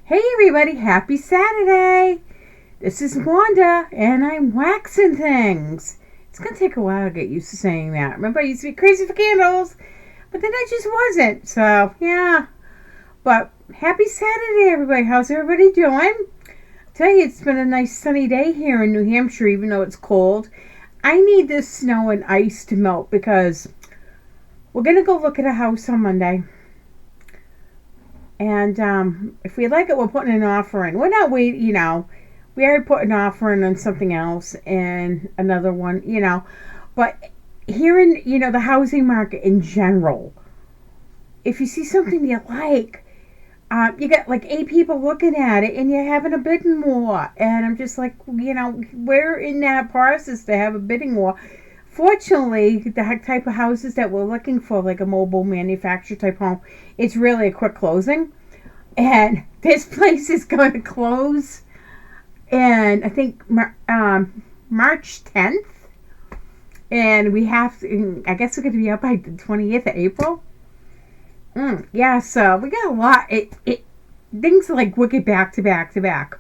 Hey everybody, happy Saturday! This is Wanda, and I'm waxing things. It's going to take a while to get used to saying that. Remember, I used to be crazy for candles, but then I just wasn't. So, yeah. But happy Saturday, everybody. How's everybody doing? I tell you, it's been a nice sunny day here in New Hampshire, even though it's cold. I need this snow and ice to melt because we're going to go look at a house on Monday. And if we like it, we're putting an offer in. We're not waiting, we already put an offer in on something else and another one, But here in, the housing market in general, if you see something you like, you got like 8 people looking at it and you're having a bidding war. And I'm just like, we're in that process to have a bidding war. Fortunately, the type of houses that we're looking for, like a mobile manufacturer type home, it's really a quick closing. And this place is going to close, and I think March 10th. And we have to, I guess we're going to be up by the 20th of April. Yeah, so we got a lot. Things like wicked back to back to back.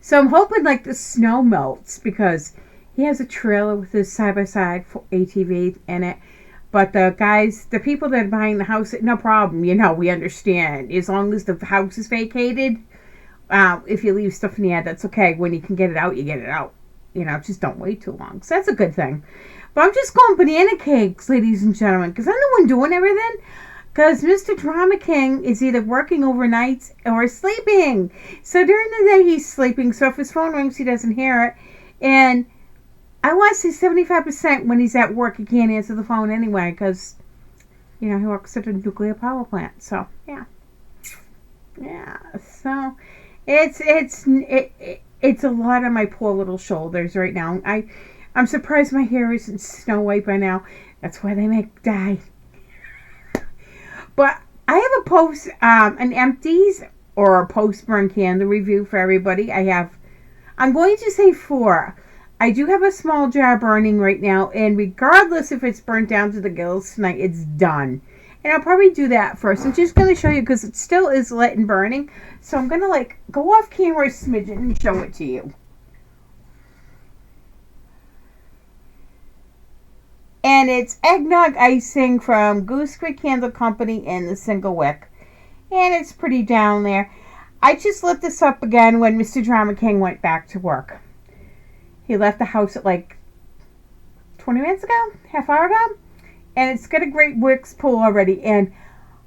So I'm hoping like the snow melts because he has a trailer with his side-by-side ATV in it. But the people that are buying the house, no problem. We understand. As long as the house is vacated, if you leave stuff in the ad, that's okay. When you can get it out, you get it out. Just don't wait too long. So that's a good thing. But I'm just going banana cakes, ladies and gentlemen, because I'm the one doing everything. Because Mr. Drama King is either working overnights or sleeping. So during the day, he's sleeping. So if his phone rings, he doesn't hear it. And I want to say 75% when he's at work, he can't answer the phone anyway because, he works at a nuclear power plant. So, yeah. Yeah. So, it's a lot on my poor little shoulders right now. I'm surprised my hair isn't snow white by now. That's why they make dye. But I have a post, an Empties or a post-burn candle review for everybody. I'm going to say 4. I do have a small jar burning right now, and regardless if it's burnt down to the gills tonight, it's done. And I'll probably do that first. I'm just going to show you because it still is lit and burning. So I'm going to go off camera a smidgen and show it to you. And it's eggnog icing from Goose Candle Company in the single wick. And it's pretty down there. I just lit this up again when Mr. Drama King went back to work. He left the house at 20 minutes ago, half hour ago. And it's got a great wicks pool already. And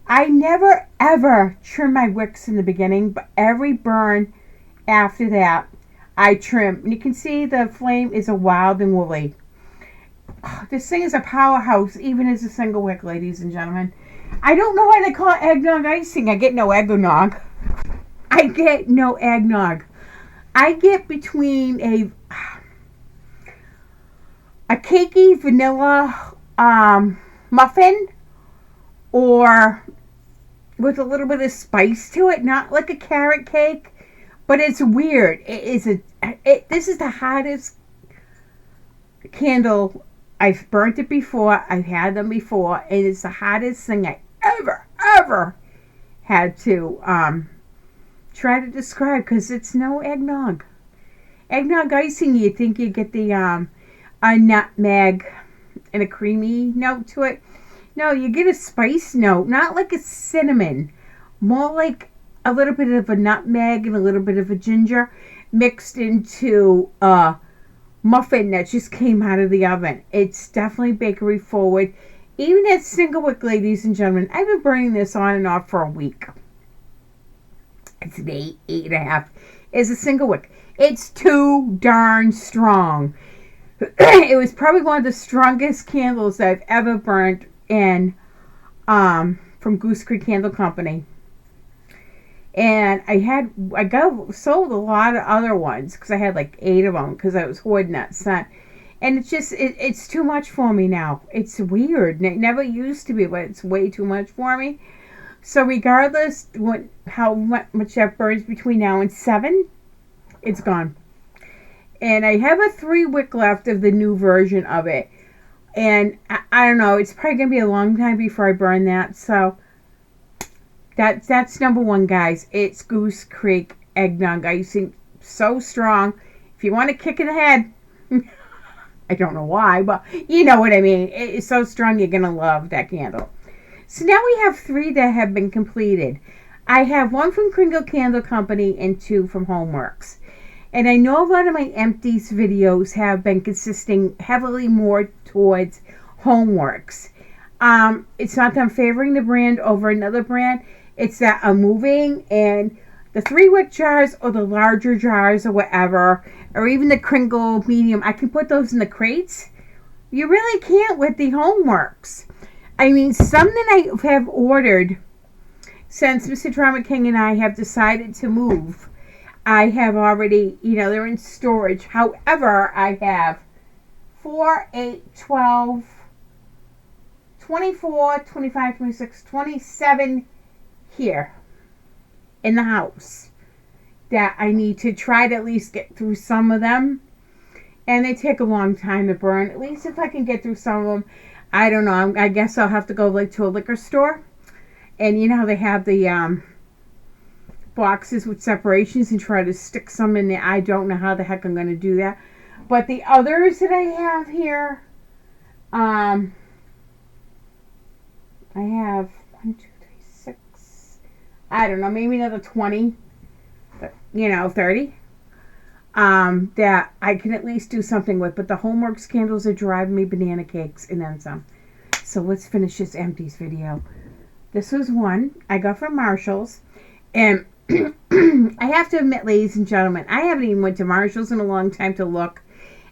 I never, ever trim my wicks in the beginning. But every burn after that, I trim. And you can see the flame is a wild and woolly. This thing is a powerhouse, even as a single wick, ladies and gentlemen. I don't know why they call it eggnog icing. I get no eggnog. I get no eggnog. I get between a cakey vanilla muffin or with a little bit of spice to it, not like a carrot cake, but it's weird. This is the hottest candle. I've burnt it before. I've had them before, and it's the hottest thing I ever had to try to describe because it's no eggnog. Eggnog icing, you'd think you'd get the a nutmeg and a creamy note to it. No, you get a spice note, not like a cinnamon, more like a little bit of a nutmeg and a little bit of a ginger mixed into a muffin that just came out of the oven. It's definitely bakery forward. Even at single wick, ladies and gentlemen, I've been burning this on and off for a week. It's an 8.5. It's a single wick. It's too darn strong. It was probably one of the strongest candles I've ever burnt in from Goose Creek Candle Company. And I sold a lot of other ones because I had 8 of them because I was hoarding that scent. And it's too much for me now. It's weird. It never used to be, but it's way too much for me. So regardless how much that burns between now and 7, it's gone. And I have a 3 wick left of the new version of it. And I don't know, it's probably going to be a long time before I burn that. So That's number one, guys. It's Goose Creek eggnog icing. So strong. If you want to kick in the head, I don't know why, but you know what I mean. It's so strong, you're going to love that candle. So now we have 3 that have been completed. I have 1 from Kringle Candle Company and 2 from Homeworx. And I know a lot of my Empties videos have been consisting heavily more towards Homeworx. It's not that I'm favoring the brand over another brand. It's that I'm moving, and the 3-wick jars or the larger jars or whatever, or even the Kringle medium, I can put those in the crates. You really can't with the Homeworx. I mean, some that I have ordered since Mr. Drama King and I have decided to move, I have already, they're in storage. However, I have 4, 8, 12, 24, 25, 26, 27 here in the house that I need to try to at least get through some of them. And they take a long time to burn. At least if I can get through some of them, I don't know. I guess I'll have to go to a liquor store. And you know how they have the boxes with separations and try to stick some in there. I don't know how the heck I'm going to do that. But the others that I have here, I have 1, 2, 3, 6. I don't know, maybe another 20, 30. That I can at least do something with. But the Homeworx candles are driving me banana cakes and then some. So let's finish this Empties video. This was one I got from Marshall's. And I have to admit, ladies and gentlemen, I haven't even went to Marshall's in a long time to look.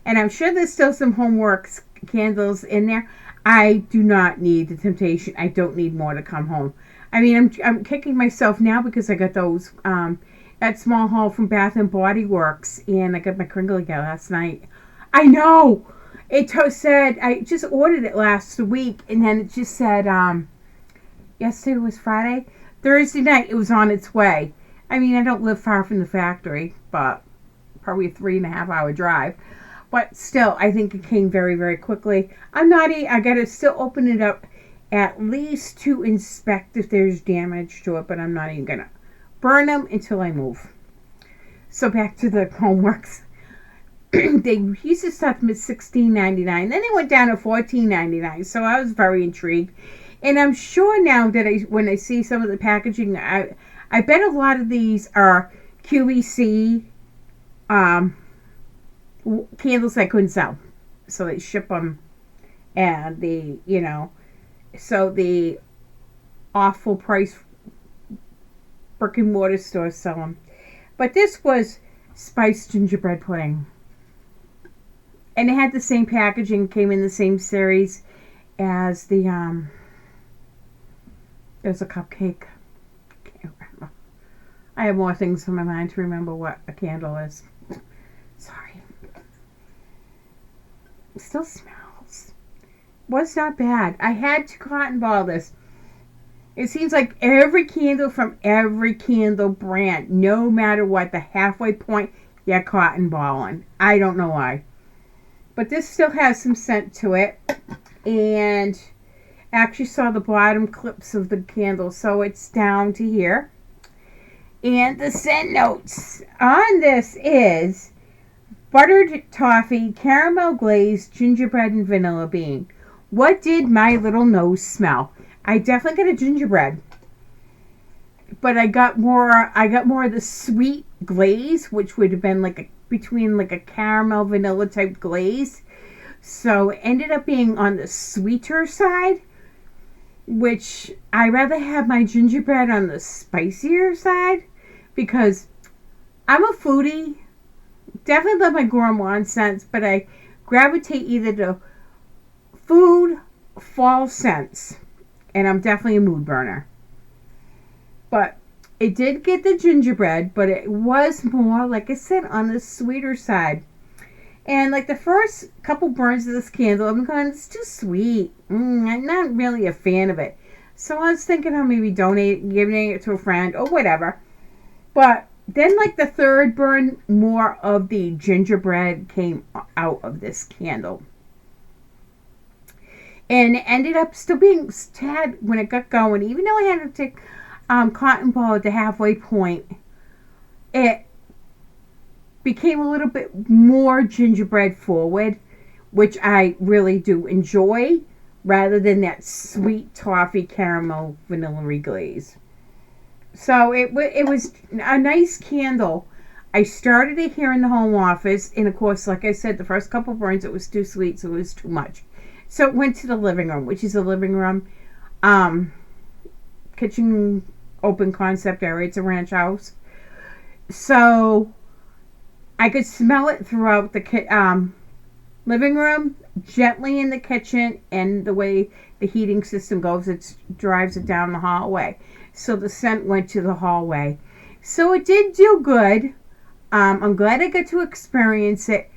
And I'm sure there's still some Homeworx candles in there. I do not need the temptation. I don't need more to come home. I mean, I'm kicking myself now because I got those that small haul from Bath and Body Works, and I got my Kringle again last night. I know it said I just ordered it last week, and then it just said yesterday was Friday, Thursday night it was on its way. I mean, I don't live far from the factory, but probably a 3.5 hour drive. But still, I think it came very, very quickly. I got to still open it up at least to inspect if there's damage to it, but I'm not even going to burn them until I move. So back to the Homeworx. They used to start them at $16.99. Then they went down to $14.99. So I was very intrigued. And I'm sure now that when I see some of the packaging, I bet a lot of these are QVC candles I couldn't sell. So they ship them, and so the awful price brick and mortar stores sell them. But this was spiced gingerbread pudding. And it had the same packaging, came in the same series as the, there's a cupcake. Can't remember. I have more things in my mind to remember what a candle is. Sorry. It still smells. Was not bad. I had to cotton ball this. It seems like every candle from every candle brand, no matter what, the halfway point, you're cotton balling. I don't know why. But this still has some scent to it. And I actually saw the bottom clips of the candle, so it's down to here. And the scent notes on this is buttered toffee, caramel glazed, gingerbread, and vanilla bean. What did my little nose smell? I definitely got a gingerbread, but I got more of the sweet glaze, which would have been between a caramel vanilla type glaze. So it ended up being on the sweeter side, which I rather have my gingerbread on the spicier side because I'm a foodie. Definitely love my gourmand scents, but I gravitate either to food, fall scents. And I'm definitely a mood burner. But it did get the gingerbread, but it was more, like I said, on the sweeter side. And the first couple burns of this candle, I'm going, it's too sweet. I'm not really a fan of it. So I was thinking of maybe giving it to a friend or whatever. But then the third burn, more of the gingerbread came out of this candle. And it ended up still being tad when it got going, even though I cotton ball at the halfway point, it became a little bit more gingerbread forward, which I really do enjoy, rather than that sweet toffee caramel vanilla glaze. So it was a nice candle. I started it here in the home office, and of course, like I said, the first couple burns, it was too sweet, so it was too much. So it went to the living room, which is a living room, kitchen, open concept area. It's a ranch house. So I could smell it throughout the living room, gently in the kitchen, and the way the heating system goes, it drives it down the hallway. So the scent went to the hallway. So it did do good. I'm glad I got to experience it.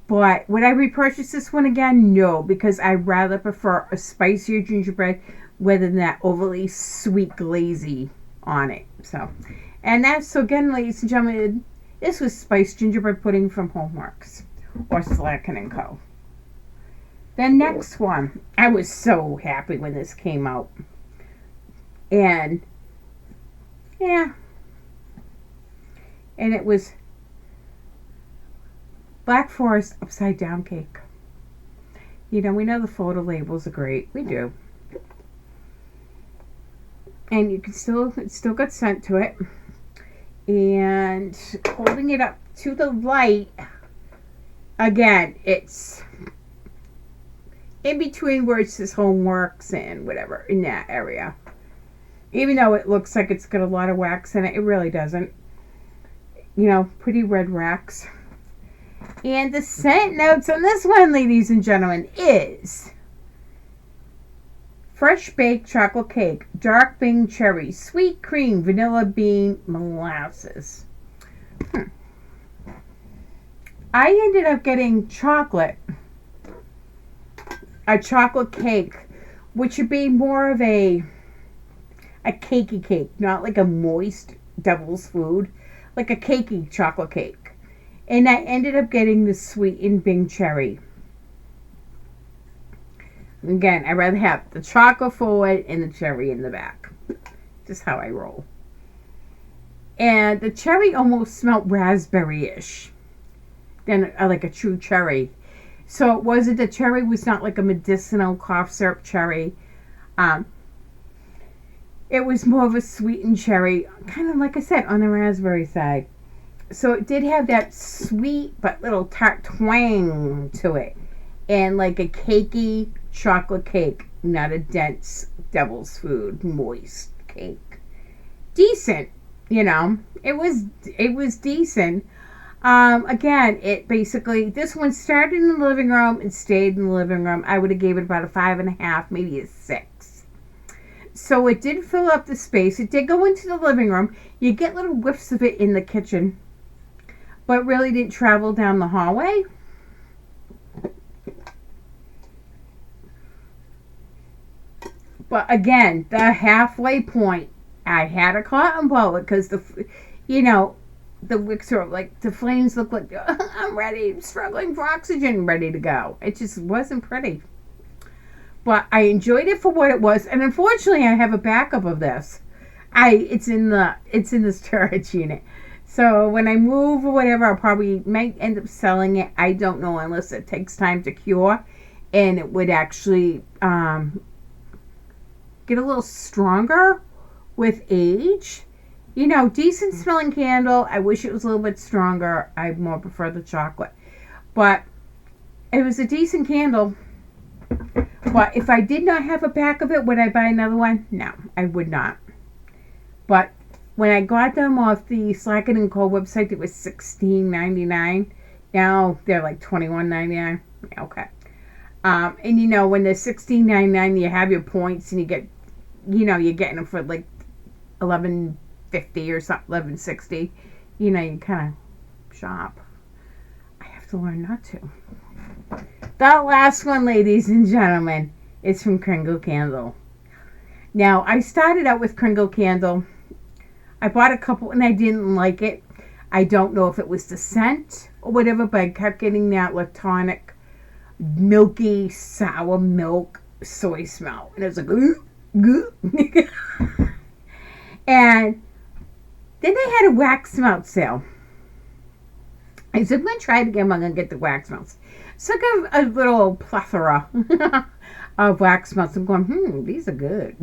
But would I repurchase this one again? No, because I rather prefer a spicier gingerbread rather than that overly sweet glazy on it. So again, ladies and gentlemen, this was spiced gingerbread pudding from Homeworx or Slacken & Co. The next one, I was so happy when this came out. And yeah, and it was Black Forest upside down cake. We know the photo labels are great. We do. And you can it still got sent to it. And holding it up to the light, again, it's in between where it says Homeworx and whatever, in that area. Even though it looks like it's got a lot of wax in it, it really doesn't. Pretty red wax. And the scent notes on this one, ladies and gentlemen, is fresh baked chocolate cake, dark Bing cherry, sweet cream, vanilla bean, molasses. I ended up getting a chocolate cake, which would be more of a cakey cake, not like a moist devil's food, like a cakey chocolate cake. And I ended up getting the sweetened Bing cherry. Again, I'd rather have the chocolate forward and the cherry in the back. Just how I roll. And the cherry almost smelled raspberry-ish than like a true cherry. So the cherry was not like a medicinal cough syrup cherry. It was more of a sweetened cherry, kind of like I said, on the raspberry side. So it did have that sweet but little tart twang to it. And like a cakey chocolate cake, not a dense devil's food, moist cake. Decent, It was decent. Again, this one started in the living room and stayed in the living room. I would have gave it about a 5.5, maybe a 6. So it did fill up the space. It did go into the living room. You get little whiffs of it in the kitchen, but really didn't travel down the hallway. But again, the halfway point, I had a cotton ball because the wicks are like, the flames look like, I'm ready, struggling for oxygen, ready to go. It just wasn't pretty. But I enjoyed it for what it was, and unfortunately, I have a backup of this. It's in the storage unit. So when I move or whatever, might end up selling it. I don't know, unless it takes time to cure, and it would actually get a little stronger with age. Decent smelling candle. I wish it was a little bit stronger. I more prefer the chocolate, but it was a decent candle. But if I did not have a pack of it, would I buy another one? No, I would not. But when I got them off the Slacken & Co website, it was $16.99. Now they're like $21.99. Okay. And when they're $16.99, you have your points, and you get, you're getting them for like $11.50 or something, $11.60. You kind of shop. I have to learn not to. The last one, ladies and gentlemen, is from Kringle Candle. Now, I started out with Kringle Candle. I bought a couple and I didn't like it. I don't know if it was the scent or whatever, but I kept getting that lactonic, milky, sour milk soy smell. And it was like, and And then they had a wax melt sale. I said, I'm going to try it again. I'm going to get the wax melts. So I got a little plethora of wax melts. I'm going, these are good.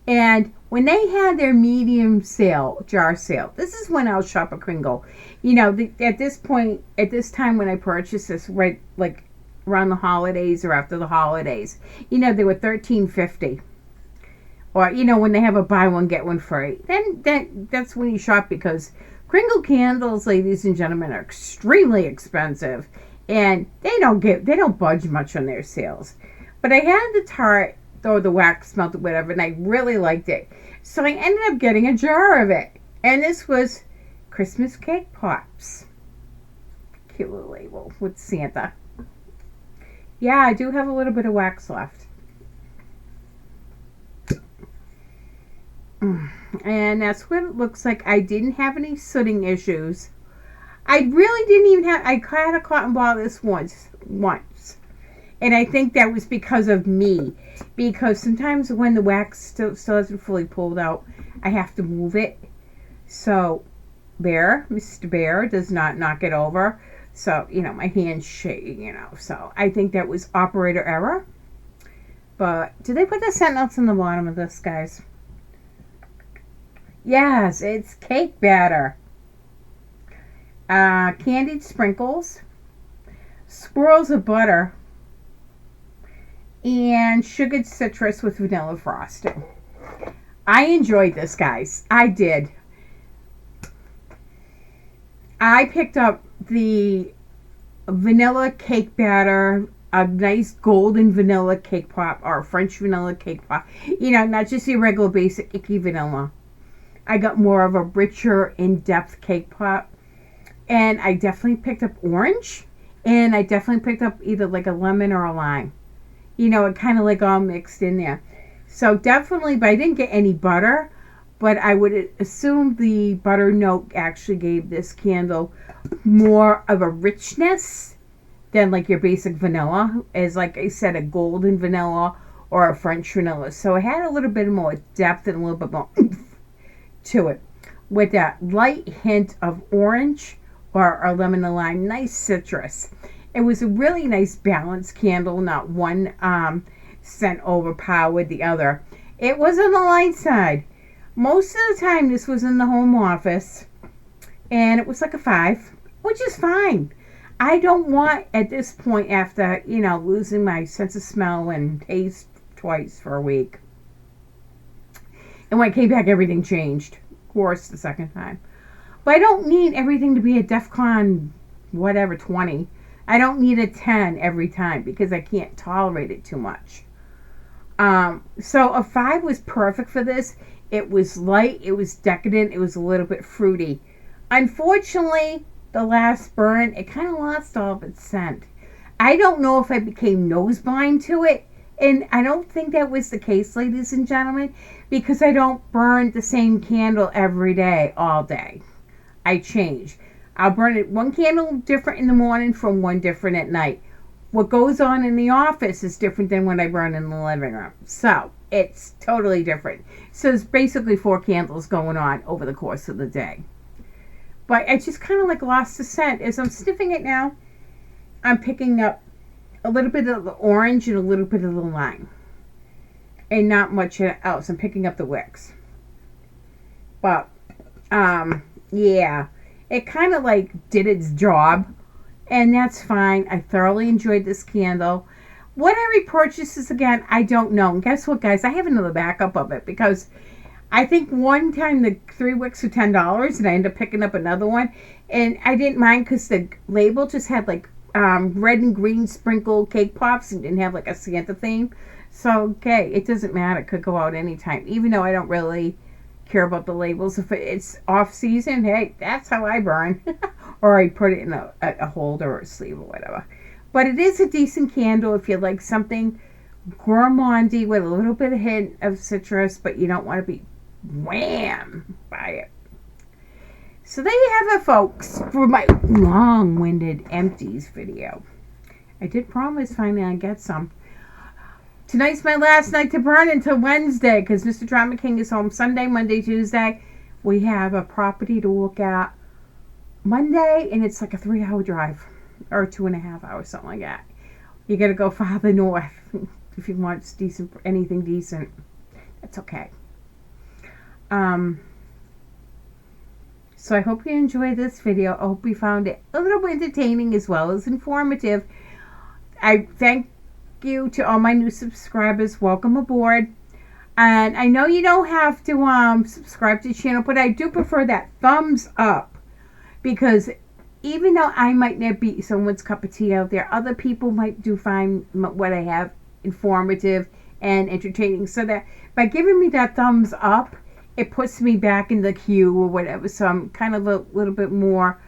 And when they had their medium sale, jar sale, this is when I'll shop at Kringle. You know, at this point, at this time when I purchased this, right, like around the holidays or after the holidays, you know, they were $13.50. Or, you know, when they have a buy one, get one free. Then that's when you shop, because Kringle candles, ladies and gentlemen, are extremely expensive. And they don't budge much on their sales. But I had the tart, or the wax melt, or whatever, and I really liked it. So I ended up getting a jar of it. And this was Christmas cake pops. Cute little label with Santa. Yeah, I do have a little bit of wax left. And that's what it looks like. I didn't have any sooting issues. I really didn't even have, I had a cotton ball this once. And I think that was because of me. Because sometimes when the wax still isn't fully pulled out, I have to move it. So, Mr. Bear does not knock it over. So, you know, my hand's shaking, you know. So, I think that was operator error. But, did they put the sentinels in the bottom of this, guys? Yes, it's cake batter. Candied sprinkles. Swirls of butter. And sugared citrus with vanilla frosting. I enjoyed this, guys. I did. I picked up the vanilla cake batter, a nice golden vanilla cake pop, or French vanilla cake pop. You know, not just your regular basic icky vanilla. I got more of a richer, in-depth cake pop. And I definitely picked up orange. And I definitely picked up either like a lemon or a lime. You know, it kind of like all mixed in there. So definitely, but I didn't get any butter. But I would assume the butter note actually gave this candle more of a richness than like your basic vanilla. As like I said, a golden vanilla or a French vanilla. So it had a little bit more depth and a little bit more oomph to it. With that light hint of orange or lemon and lime. Nice citrus. It was a really nice balanced candle. Not one scent overpowered the other. It was on the light side. Most of the time this was in the home office. And it was like a 5. Which is fine. I don't want, at this point, after, you know, losing my sense of smell and taste twice for a week. And when I came back, everything changed. Of course, the second time. But I don't need everything to be a DEFCON, whatever, 20. I don't need a 10 every time because I can't tolerate it too much. So a 5 was perfect for this. It was light. It was decadent. It was a little bit fruity. Unfortunately, the last burn, it kind of lost all of its scent. I don't know if I became nose blind to it. And I don't think that was the case, ladies and gentlemen, because I don't burn the same candle every day, all day. I change. I'll burn it one candle different in the morning from one different at night. What goes on in the office is different than what I burn in the living room. So, it's totally different. So, there's basically 4 candles going on over the course of the day. But I just kind of like lost the scent. As I'm sniffing it now, I'm picking up a little bit of the orange and a little bit of the lime. And not much else. I'm picking up the wicks. But, yeah. It kind of like did its job. And that's fine. I thoroughly enjoyed this candle. What I repurchase this again, I don't know. And guess what, guys? I have another backup of it. Because I think one time the 3 wicks were $10. And I ended up picking up another one. And I didn't mind because the label just had like red and green sprinkle cake pops. And didn't have like a Santa theme. So, okay. It doesn't matter. It could go out anytime. Even though I don't really care about the labels. If it's off season, hey, that's how I burn. Or I put it in a holder or a sleeve or whatever. But it is a decent candle if you like something gourmandy with a little bit of hint of citrus, but you don't want to be wham by it. So there you have it, folks, for my long-winded Empties video. I did promise finally I'd get some. tonight's my last night to burn until Wednesday because Mr. Drama King is home Sunday, Monday, Tuesday. We have a property to look at Monday, and it's like a 3-hour drive or 2.5 hours, something like that. You got to go farther north if you want decent, anything decent. That's okay. So I hope you enjoyed this video. I hope you found it a little bit entertaining as well as informative. I thank you to all my new subscribers. Welcome aboard. And I know you don't have to subscribe to the channel, but I do prefer that thumbs up, because even though I might not be someone's cup of tea out there, other people might do find what I have informative and entertaining. So that by giving me that thumbs up, it puts me back in the queue or whatever. So I'm kind of a little bit more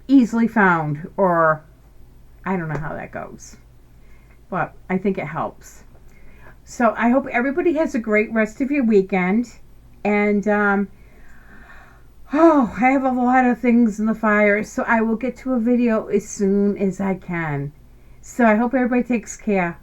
easily found, or I don't know how that goes, but I think it helps. So I hope everybody has a great rest of your weekend. And I have a lot of things in the fire, so I will get to a video as soon as I can. So I hope everybody takes care.